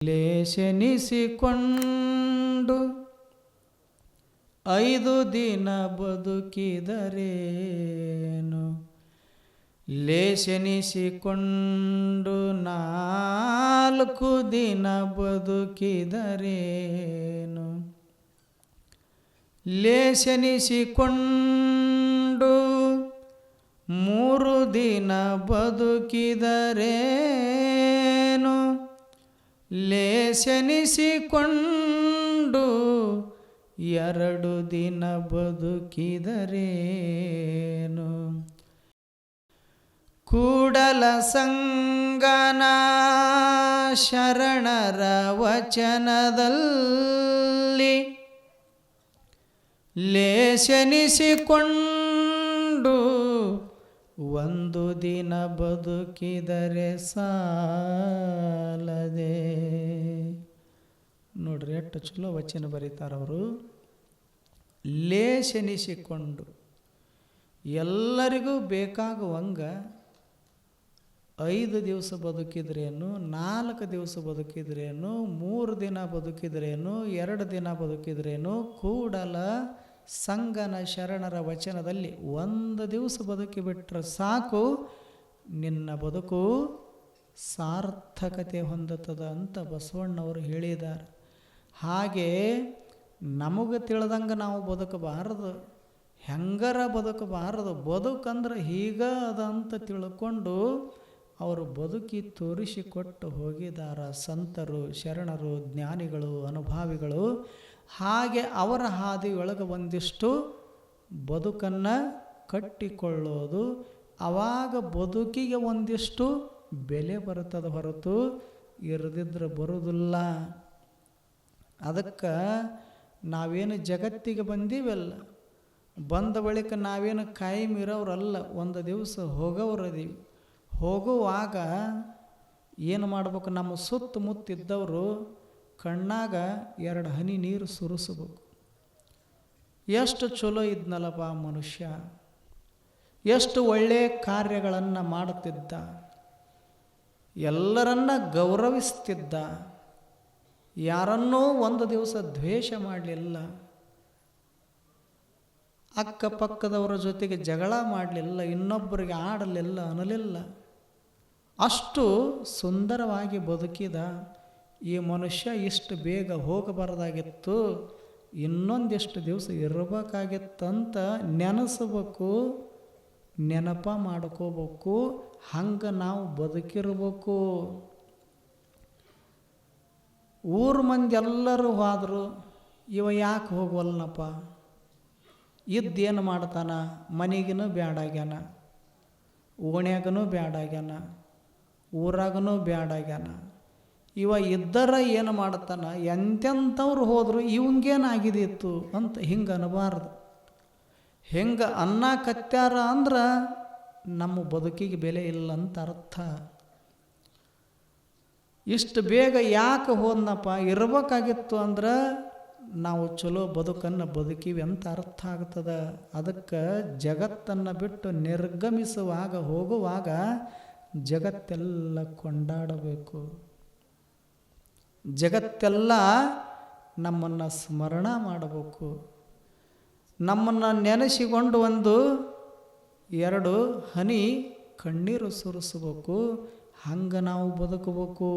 ಲೇಷನಿಸಿಕೊಂಡು 5 ದಿನ ಬದುಕಿದರೇನು, ಲೇಷನಿಸಿಕೊಂಡು 4 ದಿನ ಬದುಕಿದರೇನು, ಲೇಷನಿಸಿಕೊಂಡು 3 ದಿನ ಬದುಕಿದರೇನು, ಲೇಷನಿಸಿಕೊಂಡು 2 ದಿನ ಬದುಕಿದರೇನು. ಕೂಡಲ ಸಂಗನ ಶರಣರ ವಚನದಲ್ಲಿ ಲೇಷನಿಸಿಕೊಂಡು 1 ದಿನ ಬದುಕಿದರೆ ಸಾಲದೆ. ನೋಡ್ರಿ ಎಷ್ಟು ಚಲೋ ವಚನ ಬರೀತಾರವರು. ಲೇಷನಿಸಿಕೊಂಡು ಎಲ್ಲರಿಗೂ ಬೇಕಾಗುವಂಗ 5 ದಿವಸ ಬದುಕಿದ್ರೇನು, 4 ದಿವಸ ಬದುಕಿದ್ರೇನು, 3 ದಿನ ಬದುಕಿದ್ರೇನು, 2 ದಿನ ಬದುಕಿದ್ರೇನು, ಕೂಡಲ ಸಂಗನ ಶರಣರ ವಚನದಲ್ಲಿ 1 ದಿವಸ ಬದುಕಿಬಿಟ್ರೆ ಸಾಕು, ನಿನ್ನ ಬದುಕು ಸಾರ್ಥಕತೆ ಹೊಂದುತ್ತದೆ ಅಂತ ಬಸವಣ್ಣವರು ಹೇಳಿದ್ದಾರೆ. ಹಾಗೆ ನಮಗೆ ತಿಳಿದಂಗೆ ನಾವು ಬದುಕಬಾರದು, ಹೆಂಗರ ಬದುಕಬಾರದು. ಬದುಕಂದ್ರೆ ಹೀಗ ಅದ ಅಂತ ತಿಳ್ಕೊಂಡು ಅವರು ಬದುಕಿ ತೋರಿಸಿಕೊಟ್ಟು ಹೋಗಿದ್ದಾರೆ ಸಂತರು, ಶರಣರು, ಜ್ಞಾನಿಗಳು, ಅನುಭಾವಿಗಳು. ಹಾಗೆ ಅವರ ಹಾದಿಯೊಳಗೆ ಒಂದಿಷ್ಟು ಬದುಕನ್ನು ಕಟ್ಟಿಕೊಳ್ಳೋದು, ಆವಾಗ ಬದುಕಿಗೆ ಒಂದಿಷ್ಟು ಬೆಲೆ ಬರುತ್ತದೆ ಹೊರತು ಇರದಿದ್ರೆ ಬರೋದಿಲ್ಲ. ಅದಕ್ಕೆ ನಾವೇನು ಜಗತ್ತಿಗೆ ಬಂದೀವಲ್ಲ, ಬಂದ ಬಳಿಕ ನಾವೇನು ಕಾಯಂ ಇರೋರಲ್ಲ, 1 ದಿವಸ ಹೋಗೋರದೀವಿ. ಹೋಗುವಾಗ ಏನು ಮಾಡ್ಬೇಕು, ನಮ್ಮ ಸುತ್ತಮುತ್ತಿದ್ದವರು ಕಣ್ಣಾಗ 2 ಹನಿ ನೀರು ಸುರಿಸ್ಬೇಕು. ಎಷ್ಟು ಚಲೋ ಇದ್ನಲ್ಲಪ್ಪ ಮನುಷ್ಯ, ಎಷ್ಟು ಒಳ್ಳೆಯ ಕಾರ್ಯಗಳನ್ನು ಮಾಡುತ್ತಿದ್ದ, ಎಲ್ಲರನ್ನ ಗೌರವಿಸ್ತಿದ್ದ, ಯಾರನ್ನೂ 1 ದಿವಸ ದ್ವೇಷ ಮಾಡಲಿಲ್ಲ, ಅಕ್ಕಪಕ್ಕದವರ ಜೊತೆಗೆ ಜಗಳ ಮಾಡಲಿಲ್ಲ, ಇನ್ನೊಬ್ಬರಿಗೆ ಆಡಲಿಲ್ಲ, ಅನ್ನಲಿಲ್ಲ. ಅಷ್ಟು ಸುಂದರವಾಗಿ ಬದುಕಿದ ಈ ಮನುಷ್ಯ ಇಷ್ಟು ಬೇಗ ಹೋಗಬಾರ್ದಾಗಿತ್ತು, ಇನ್ನೊಂದಿಷ್ಟು ದಿವಸ ಇರಬೇಕಾಗಿತ್ತಂತ ನೆನೆಸ್ಬೇಕು, ನೆನಪ ಮಾಡ್ಕೋಬೇಕು. ಹಂಗೆ ನಾವು ಬದುಕಿರ್ಬೇಕು. ಊರು ಮಂದಿ ಎಲ್ಲರೂ ಹೋದರು, ಇವ ಯಾಕೆ ಹೋಗವಲ್ಲನಪ್ಪ, ಇದ್ದೇನು ಮಾಡ್ತಾನ, ಮನೆಗೂ ಬ್ಯಾಡಾಗ್ಯಾನ, ಓಣ್ಯಾಗನೂ ಬ್ಯಾಡಾಗ್ಯಾನ, ಊರಾಗನೂ ಬ್ಯಾಡಾಗ್ಯಾನ, ಇವ ಇದ್ದರ ಏನು ಮಾಡ್ತಾನ, ಎಂತೆಂಥವ್ರು ಹೋದರು ಇವಂಗೇನಾಗಿದಿತ್ತು ಅಂತ ಹಿಂಗೆ ಅನ್ನಬಾರ್ದು. ಹೆಂಗೆ ಅನ್ನಕತ್ಯಾರ ಅಂದ್ರೆ ನಮ್ಮ ಬದುಕಿಗೆ ಬೆಲೆ ಇಲ್ಲ ಅಂತ ಅರ್ಥ. ಇಷ್ಟು ಬೇಗ ಯಾಕೆ ಹೋದ್ನಪ್ಪ, ಇರಬೇಕಾಗಿತ್ತು ಅಂದ್ರೆ ನಾವು ಚಲೋ ಬದುಕನ್ನು ಬದುಕಿವಿ ಅಂತ ಅರ್ಥ ಆಗ್ತದೆ. ಅದಕ್ಕೆ ಜಗತ್ತನ್ನು ಬಿಟ್ಟು ನಿರ್ಗಮಿಸುವಾಗ, ಹೋಗುವಾಗ ಜಗತ್ತೆಲ್ಲ ಕೊಂಡಾಡಬೇಕು, ಜಗತ್ತೆಲ್ಲ ನಮ್ಮನ್ನು ಸ್ಮರಣ ಮಾಡಬೇಕು, ನಮ್ಮನ್ನು ನೆನೆಸಿಕೊಂಡು 1-2 ಹನಿ ಕಣ್ಣೀರು ಸುರಿಸ್ಬೇಕು. ಹಂಗೆ ನಾವು ಬದುಕಬೇಕು.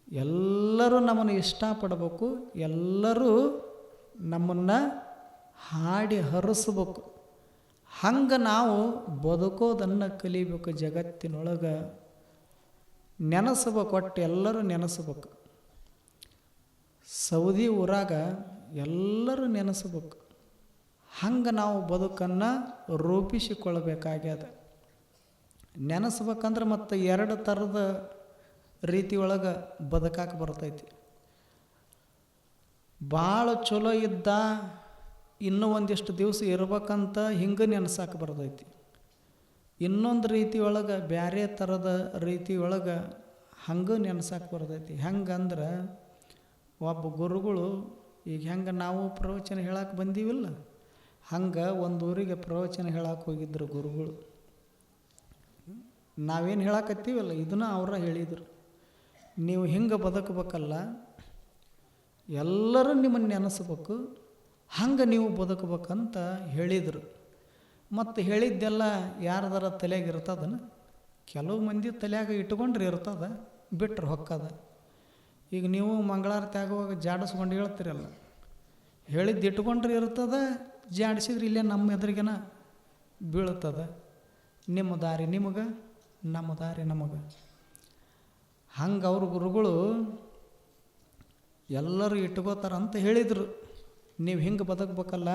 ಎಲ್ಲರೂ ನಮ್ಮನ್ನು ಇಷ್ಟಪಡಬೇಕು, ಎಲ್ಲರೂ ನಮ್ಮನ್ನು ಹಾಡಿ ಹರಿಸ್ಬೇಕು. ಹಂಗೆ ನಾವು ಬದುಕೋದನ್ನು ಕಲಿಬೇಕು. ಜಗತ್ತಿನೊಳಗೆ ನೆನೆಸ್ಬೇಕು, ಒಟ್ಟು ಎಲ್ಲರೂ ನೆನೆಸ್ಬೇಕು. ಸೌದಿ ಊರಾಗ ಎಲ್ಲರೂ ನೆನೆಸ್ಬೇಕು. ಹಂಗೆ ನಾವು ಬದುಕನ್ನು ರೂಪಿಸಿಕೊಳ್ಬೇಕಾಗ್ಯದ. ನೆನೆಸ್ಬೇಕಂದ್ರೆ ಮತ್ತು 2 ಥರದ ರೀತಿ ಒಳಗೆ ಬದುಕಾಕ ಬರ್ತೈತಿ. ಭಾಳ ಚಲೋ ಇದ್ದ, ಇನ್ನೂ ಒಂದಿಷ್ಟು ದಿವಸ ಇರ್ಬೇಕಂತ ಹಿಂಗೆ ನೆನೆಸಾಕೆ ಬರ್ತೈತಿ. ಇನ್ನೊಂದು ರೀತಿ ಒಳಗೆ, ಬೇರೆ ಥರದ ರೀತಿ ಒಳಗೆ ಹಂಗೆ ನೆನೆಸಾಕೆ ಬರ್ತೈತಿ. ಹೆಂಗಂದ್ರೆ ಒಬ್ಬ ಗುರುಗಳು, ಈಗ ಹೆಂಗೆ ನಾವು ಪ್ರವಚನ ಹೇಳಕ್ಕೆ ಬಂದೀವಿಲ್ಲ, ಹಂಗೆ ಒಂದು ಊರಿಗೆ ಪ್ರವಚನ ಹೇಳಕ್ಕೆ ಹೋಗಿದ್ರು ಗುರುಗಳು. ನಾವೇನು ಹೇಳಕತ್ತೀವಲ್ಲ ಇದನ್ನು ಅವರ ಹೇಳಿದರು. ನೀವು ಹಿಂಗೆ ಬದುಕಬೇಕಲ್ಲ, ಎಲ್ಲರೂ ನಿಮ್ಮನ್ನು ನೆನೆಸ್ಬೇಕು, ಹಂಗೆ ನೀವು ಬದುಕಬೇಕಂತ ಹೇಳಿದರು. ಮತ್ತು ಹೇಳಿದ್ದೆಲ್ಲ ಯಾರ್ದಾರ ತಲೆಯಾಗ ಇರ್ತದನ? ಕೆಲವು ಮಂದಿ ತಲೆಯಾಗ ಇಟ್ಕೊಂಡ್ರೆ ಇರ್ತದ, ಬಿಟ್ಟರೆ ಹೊಕ್ಕದ. ಈಗ ನೀವು ಮಂಗಳಾರತಿ ಆಗುವಾಗ ಜಾಡಿಸ್ಕೊಂಡು ಹೇಳ್ತೀರಲ್ಲ, ಹೇಳಿದ್ದು ಇಟ್ಕೊಂಡ್ರೆ ಇರ್ತದ, ಜಾಡಿಸಿದ್ರೆ ಇಲ್ಲೇ ನಮ್ಮ ಎದುರಿಗೆನ ಬೀಳ್ತದೆ. ನಿಮ್ಮ ದಾರಿ ನಿಮಗೆ, ನಮ್ಮ ದಾರಿ ನಮಗೆ. ಹಂಗೆ ಅವ್ರ ಗುರುಗಳು ಎಲ್ಲರೂ ಇಟ್ಕೋತಾರಂತ ಹೇಳಿದರು. ನೀವು ಹಿಂಗೆ ಬದುಕಬೇಕಲ್ಲ,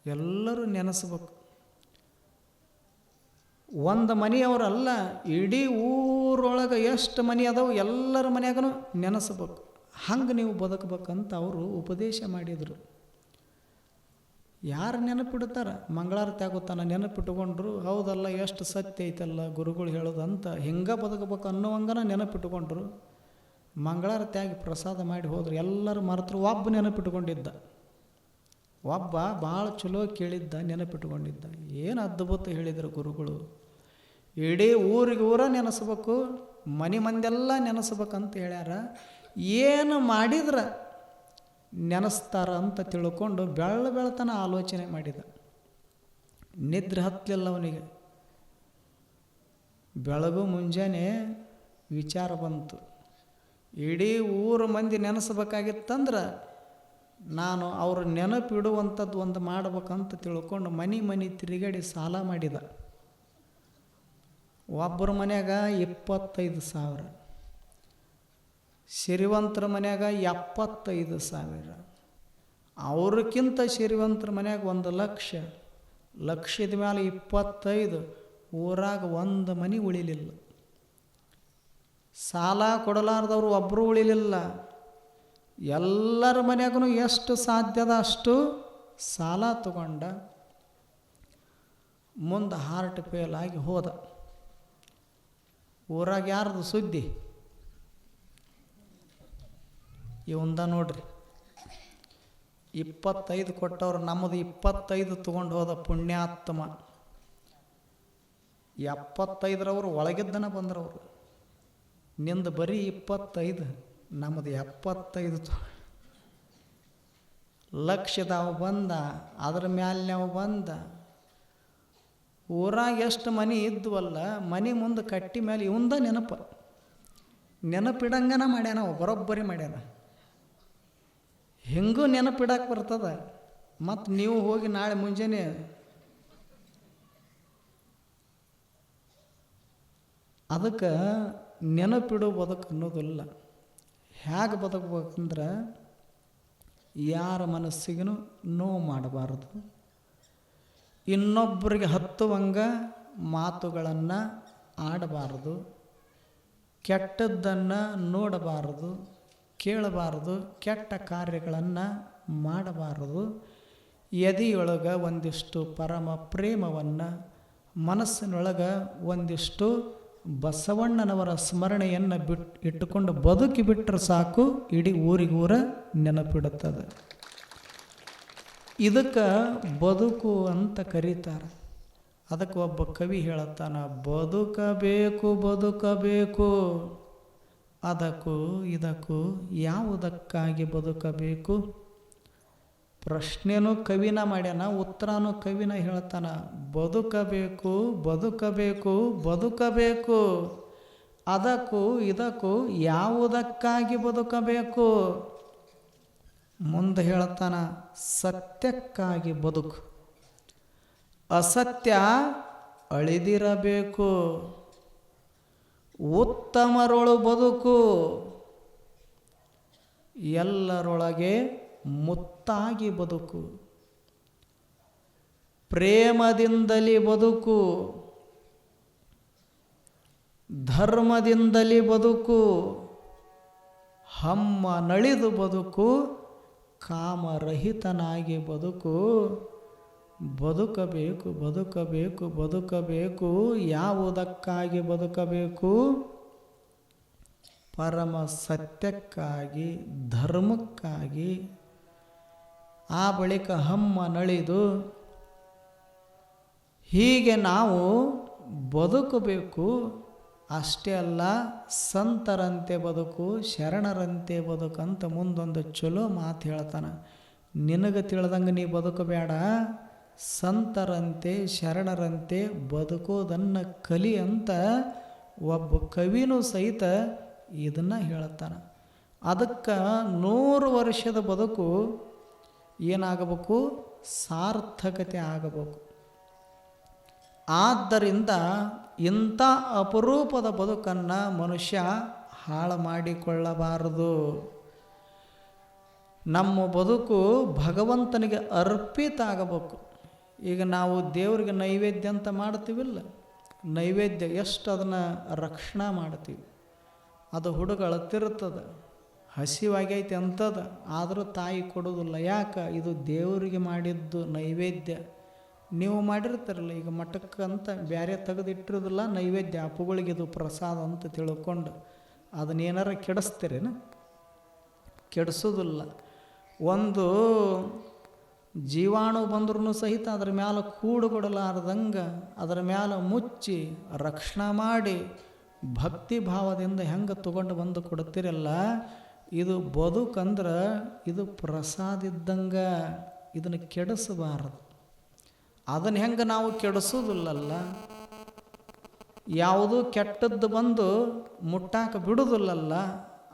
ಎಲ್ಲರೂ ನೆನೆಸ್ಬೇಕು. ಒಂದು ಮನೆಯವರಲ್ಲ, ಇಡೀ ಊರೊಳಗೆ ಎಷ್ಟು ಮನೆ ಅದಾವೆ ಎಲ್ಲರ ಮನೆಯಾಗೂ ನೆನೆಸ್ಬೇಕು. ಹಂಗೆ ನೀವು ಬದುಕಬೇಕಂತ ಅವರು ಉಪದೇಶ ಮಾಡಿದರು. ಯಾರು ನೆನಪಿಡ್ತಾರೆ? ಮಂಗಳಾರತಿ ಆಗುತ್ತಾನ ನೆನಪಿಟ್ಕೊಂಡ್ರು. ಹೌದಲ್ಲ, ಎಷ್ಟು ಸತ್ಯ ಐತಲ್ಲ ಗುರುಗಳು ಹೇಳೋದಂತ, ಹಿಂಗೆ ಬದುಕಬೇಕು ಅನ್ನೋವಂಗನ ನೆನಪಿಟ್ಕೊಂಡ್ರು. ಮಂಗಳಾರತಿ ಆಗಿ ಪ್ರಸಾದ ಮಾಡಿ ಹೋದ್ರು. ಎಲ್ಲರೂ ಮರೆತರು. ಒಬ್ಬ ನೆನಪಿಟ್ಕೊಂಡಿದ್ದ, ಒಬ್ಬ ಭಾಳ ಚಲೋ ಕೇಳಿದ್ದ, ನೆನಪಿಟ್ಕೊಂಡಿದ್ದ. ಏನು ಅದ್ಭುತ ಹೇಳಿದರು ಗುರುಗಳು. ಇಡೀ ಊರಿಗೆ ಊರ ನೆನೆಸ್ಬೇಕು, ಮನೆ ಮಂದೆಲ್ಲ ನೆನೆಸ್ಬೇಕಂತ ಹೇಳ್ಯಾರ. ಏನು ಮಾಡಿದ್ರೆ ನೆನೆಸ್ತಾರ ಅಂತ ತಿಳ್ಕೊಂಡು ಬೆಳತನ ಆಲೋಚನೆ ಮಾಡಿದ. ನಿದ್ರೆ ಹತ್ತಲಿಲ್ಲ ಅವನಿಗೆ. ಬೆಳಗು ಮುಂಜಾನೆ ವಿಚಾರ ಬಂತು, ಇಡೀ ಊರು ಮಂದಿ ನೆನೆಸ್ಬೇಕಾಗಿತ್ತಂದ್ರೆ ನಾನು ಅವ್ರ ನೆನಪಿಡುವಂಥದ್ದು ಒಂದು ಮಾಡ್ಬೇಕಂತ ತಿಳ್ಕೊಂಡು ಮನೆ ತಿರುಗಾಡಿ ಸಾಲ ಮಾಡಿದ. ಒಬ್ಬರ ಮನ್ಯಾಗ 25,000, ಸಿರಿವಂತರ ಮನ್ಯಾಗ 75,000, ಅವ್ರಕ್ಕಿಂತ ಸಿರಿವಂತರ ಮನ್ಯಾಗ 1,00,000, ಲಕ್ಷದ ಮೇಲೆ 25, ಊರಾಗ ಒಂದು ಮನೆ ಉಳಿಲಿಲ್ಲ. ಸಾಲ ಕೊಡಲಾರ್ದವ್ರು ಒಬ್ಬರು ಉಳಿಲಿಲ್ಲ. ಎಲ್ಲರ ಮನ್ಯಾಗೂ ಎಷ್ಟು ಸಾಧ್ಯದ ಅಷ್ಟು ಸಾಲ ತಗೊಂಡ ಮುಂದೆ ಹಾರ್ಟ್ ಫೇಲ್ ಆಗಿ ಹೋದ. ಊರಾಗ ಯಾರ್ದು ಸುದ್ದಿ? ಇವಂದ ನೋಡ್ರಿ. 25 ಕೊಟ್ಟವ್ರು, ನಮ್ಮದು 25 ತೊಗೊಂಡು ಹೋದ ಪುಣ್ಯಾತ್ಮ. 75ರವರು ಒಳಗಿದ್ದನ ಬಂದ್ರವರು. ನಿಂದು ಬರೀ 25, ನಮ್ಮದು 75. ಲಕ್ಷದವ ಬಂದ, ಅದ್ರ ಮ್ಯಾಲಿನವ ಬಂದ. ಊರಾಗ ಎಷ್ಟು ಮನೆ ಇದ್ವಲ್ಲ, ಮನೆ ಮುಂದೆ ಕಟ್ಟಿ ಮೇಲೆ ಇವಂದ ನೆನಪಿಡಂಗನ ಮಾಡ್ಯಾನ, ಬರೋಬ್ಬರಿ ಮಾಡ್ಯಾನ. ಹೆಂಗೂ ನೆನಪಿಡಕ್ಕೆ ಬರ್ತದ. ಮತ್ತು ನೀವು ಹೋಗಿ ನಾಳೆ ಮುಂಜಾನೆ ಅದಕ್ಕೆ ನೆನಪಿಡೋ ಬದುಕು ಅನ್ನೋದಿಲ್ಲ. ಹೇಗೆ ಬದುಕಬೇಕಂದ್ರೆ ಯಾರ ಮನಸ್ಸಿಗೂ ನೋವು ಮಾಡಬಾರದು, ಇನ್ನೊಬ್ಬರಿಗೆ ಹತ್ತುವಂಗ ಮಾತುಗಳನ್ನು ಆಡಬಾರದು, ಕೆಟ್ಟದ್ದನ್ನು ನೋಡಬಾರದು, ಕೇಳಬಾರದು, ಕೆಟ್ಟ ಕಾರ್ಯಗಳನ್ನು ಮಾಡಬಾರದು. ಎದೆಯೊಳಗೆ ಒಂದಿಷ್ಟು ಪರಮ ಪ್ರೇಮವನ್ನು, ಮನಸ್ಸಿನೊಳಗೆ ಒಂದಿಷ್ಟು ಬಸವಣ್ಣನವರ ಸ್ಮರಣೆಯನ್ನು ಇಟ್ಟುಕೊಂಡು ಬದುಕಿ ಬಿಟ್ಟರೆ ಸಾಕು, ಇಡೀ ಊರಿಗೂರ ನೆನಪಿಡುತ್ತದೆ. ಇದಕ್ಕೆ ಬದುಕು ಅಂತ ಕರೀತಾರೆ. ಅದಕ್ಕೆ ಒಬ್ಬ ಕವಿ ಹೇಳುತ್ತಾನ, ಬದುಕಬೇಕು ಬದುಕಬೇಕು, ಅದಕ್ಕೂ ಇದಕ್ಕೂ ಯಾವುದಕ್ಕಾಗಿ ಬದುಕಬೇಕು. ಪ್ರಶ್ನೆನೂ ಕವಿನ ಮಾಡ್ಯಾನ, ಉತ್ತರನೂ ಕವಿನ ಹೇಳ್ತಾನ. ಬದುಕಬೇಕು ಬದುಕಬೇಕು ಬದುಕಬೇಕು, ಅದಕ್ಕೂ ಇದಕ್ಕೂ ಯಾವುದಕ್ಕಾಗಿ ಬದುಕಬೇಕು. ಮುಂದೆ ಹೇಳ್ತಾನ, ಸತ್ಯಕ್ಕಾಗಿ ಬದುಕು, ಅಸತ್ಯ ಅಳಿದಿರಬೇಕು. ಉತ್ತಮರೊಳು ಬದುಕು, ಎಲ್ಲರೊಳಗೆ ಮುತ್ತಾಗಿ ಬದುಕು. ಪ್ರೇಮದಿಂದಲೇ ಬದುಕು, ಧರ್ಮದಿಂದಲೇ ಬದುಕು. ಹಮ್ಮ ನಳಿದು ಬದುಕು, ಕಾಮರಹಿತನಾಗಿ ಬದುಕು. ಬದುಕಬೇಕು ಬದುಕಬೇಕು ಬದುಕಬೇಕು, ಯಾವುದಕ್ಕಾಗಿ ಬದುಕಬೇಕು? ಪರಮ ಸತ್ಯಕ್ಕಾಗಿ, ಧರ್ಮಕ್ಕಾಗಿ. ಆ ಬಳಿಕ ಹಮ್ಮ ನಳಿದು ಹೀಗೆ ನಾವು ಬದುಕಬೇಕು. ಅಷ್ಟೇ ಅಲ್ಲ, ಸಂತರಂತೆ ಬದುಕು, ಶರಣರಂತೆ ಬದುಕು ಅಂತ ಮುಂದೊಂದು ಚಲೋ ಮಾತು ಹೇಳ್ತಾನೆ. ನಿನಗೆ ತಿಳಿದಂಗೆ ನೀ ಬದುಕಬೇಡ, ಸಂತರಂತೆ ಶರಣರಂತೆ ಬದುಕೋದನ್ನು ಕಲಿ ಅಂತ ಒಬ್ಬ ಕವಿನೂ ಸಹಿತ ಇದನ್ನು ಹೇಳ್ತಾನೆ. ಅದಕ್ಕೆ 100 ವರ್ಷದ ಬದುಕು ಏನಾಗಬೇಕು? ಸಾರ್ಥಕತೆ ಆಗಬೇಕು. ಆದ್ದರಿಂದ ಇಂಥ ಅಪರೂಪದ ಬದುಕನ್ನು ಮನುಷ್ಯ ಹಾಳು ಮಾಡಿಕೊಳ್ಳಬಾರದು. ನಮ್ಮ ಬದುಕು ಭಗವಂತನಿಗೆ ಅರ್ಪಿತ ಆಗಬೇಕು. ಈಗ ನಾವು ದೇವರಿಗೆ ನೈವೇದ್ಯ ಅಂತ ಮಾಡ್ತೀವಿಲ್ಲ, ನೈವೇದ್ಯ ಎಷ್ಟು ಅದನ್ನು ರಕ್ಷಣೆ ಮಾಡ್ತೀವಿ. ಅದು ಹುಡುಗ ಅಳತಿರ್ತದೆ, ಹಸಿವಾಗೈತೆ ಅಂತದ, ಆದರೂ ತಾಯಿ ಕೊಡೋದಿಲ್ಲ. ಯಾಕೆ? ಇದು ದೇವರಿಗೆ ಮಾಡಿದ್ದು ನೈವೇದ್ಯ. ನೀವು ಮಾಡಿರ್ತಾರಲ್ಲ, ಈಗ ಮಠಕ್ಕೆ ಅಂತ ಬೇರೆ ತೆಗೆದಿಟ್ಟಿರೋದಿಲ್ಲ ನೈವೇದ್ಯ, ಅಪ್ಪುಗಳಿಗೆ ಇದು ಪ್ರಸಾದ ಅಂತ ತಿಳ್ಕೊಂಡು ಅದನ್ನೇನಾರ ಕೆಡಿಸ್ತೀರೇನು? ಕೆಡಿಸೋದಿಲ್ಲ. ಒಂದು ಜೀವಾಣು ಬಂದ್ರೂ ಸಹಿತ ಅದ್ರ ಮ್ಯಾಲೆ ಕೂಡುಗೊಡಲಾರ್ದಂಗೆ ಅದರ ಮ್ಯಾಲೆ ಮುಚ್ಚಿ ರಕ್ಷಣೆ ಮಾಡಿ ಭಕ್ತಿ ಭಾವದಿಂದ ಹೆಂಗೆ ತೊಗೊಂಡು ಬಂದು ಕೊಡ್ತೀರಲ್ಲ, ಇದು ಬದುಕಂದ್ರೆ ಇದು ಪ್ರಸಾದ ಇದ್ದಂಗೆ. ಇದನ್ನು ಕೆಡಿಸಬಾರದು. ಅದನ್ನು ಹೆಂಗೆ ನಾವು ಕೆಡಿಸೋದಿಲ್ಲಲ್ಲ, ಯಾವುದೂ ಕೆಟ್ಟದ್ದು ಬಂದು ಮುಟ್ಟಾಕ ಬಿಡೋದಿಲ್ಲಲ್ಲ.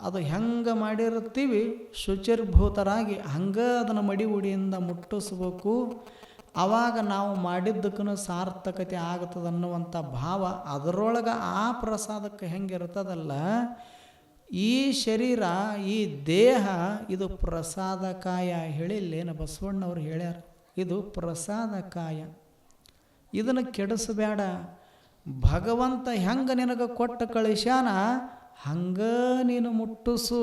ಅದು ಹೆಂಗೆ ಮಾಡಿರ್ತೀವಿ ಶುಚಿರ್ಭೂತರಾಗಿ ಹಂಗೆ ಅದನ್ನು ಮಡಿ ಉಡಿಯಿಂದ ಮುಟ್ಟಿಸ್ಬೇಕು. ಆವಾಗ ನಾವು ಮಾಡಿದ್ದಕ್ಕೂ ಸಾರ್ಥಕತೆ ಆಗ್ತದೆ ಅನ್ನುವಂಥ ಭಾವ ಅದರೊಳಗೆ ಆ ಪ್ರಸಾದಕ್ಕೆ ಹೆಂಗಿರ್ತದಲ್ಲ, ಈ ಶರೀರ ಈ ದೇಹ ಇದು ಪ್ರಸಾದಕಾಯ ಹೇಳಿಲ್ಲೇನು ಬಸವಣ್ಣವ್ರು ಹೇಳ್ಯಾರ. ಇದು ಪ್ರಸಾದಕಾಯ, ಇದನ್ನು ಕೆಡಿಸಬೇಡ. ಭಗವಂತ ಹೆಂಗೆ ನಿನಗೆ ಕೊಟ್ಟ ಕಳಿಸ್ಯಾನ ಹಂಗೆ ನೀನು ಮುಟ್ಟಿಸು.